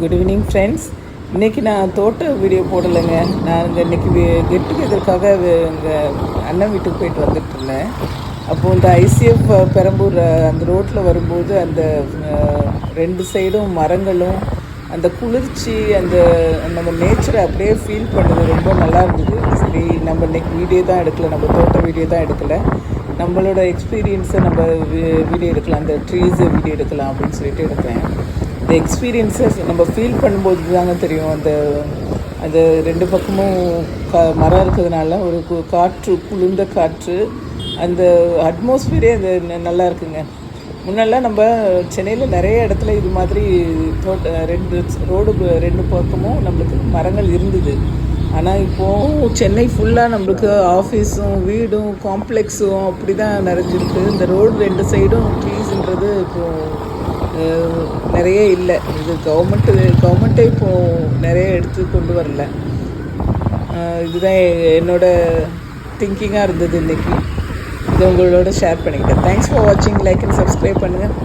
Good evening friends. இன்றைக்கி நான் தோட்ட வீடியோ போடலைங்க. நான் இன்றைக்கி கெட் டுகெதருக்காக எங்கள் அண்ணன் வீட்டுக்கு போயிட்டு வந்துட்டுருந்தேன். அப்போது இந்த ஐசிஎஃப் பெரம்பூர் அந்த ரோட்டில் வரும்போது அந்த ரெண்டு சைடும் மரங்களும் அந்த குளிர்ச்சி, அந்த நம்ம நேச்சரை அப்படியே ஃபீல் பண்ணது ரொம்ப நல்லா இருந்தது. சரி, நம்ம இன்றைக்கி வீடியோ தான் எடுக்கலை, நம்ம தோட்ட வீடியோ தான் எடுக்கலை, நம்மளோட எக்ஸ்பீரியன்ஸை நம்ம வீடியோ எடுக்கலாம், அந்த ட்ரீஸை வீடியோ எடுக்கலாம் அப்படின்னு சொல்லிட்டு எடுத்தேன். இந்த எக்ஸ்பீரியன்ஸை நம்ம ஃபீல் பண்ணும்போது தாங்க தெரியும். அந்த ரெண்டு பக்கமும் மரம் இருக்கிறதுனால ஒரு காற்று, குளிர்ந்த காற்று, அந்த அட்மாஸ்பியரே அது நல்லா இருக்குங்க. முன்னெல்லாம் நம்ம சென்னையில் நிறைய இடத்துல இது மாதிரி ரெண்டு பக்கமும் நம்மளுக்கு மரங்கள் இருந்தது. ஆனால் இப்போது சென்னை ஃபுல்லாக நம்மளுக்கு ஆஃபீஸும் வீடும் காம்ப்ளெக்ஸும் அப்படி தான் நிறைஞ்சிருக்கு. இந்த ரோடு ரெண்டு சைடும் ட்ரீஸுன்றது இப்போது நிறைய இல்லை. இது கவர்மெண்ட்டே இப்போது நிறைய எடுத்து கொண்டு வரல. இதுதான் என்னோடய திங்கிங்காக இருந்தது இன்றைக்கி. இது உங்களோட ஷேர் பண்ணிக்கிட்டேன். தேங்க்ஸ் ஃபார் வாட்சிங். லைக் அண்ட் சப்ஸ்கிரைப் பண்ணுங்கள்.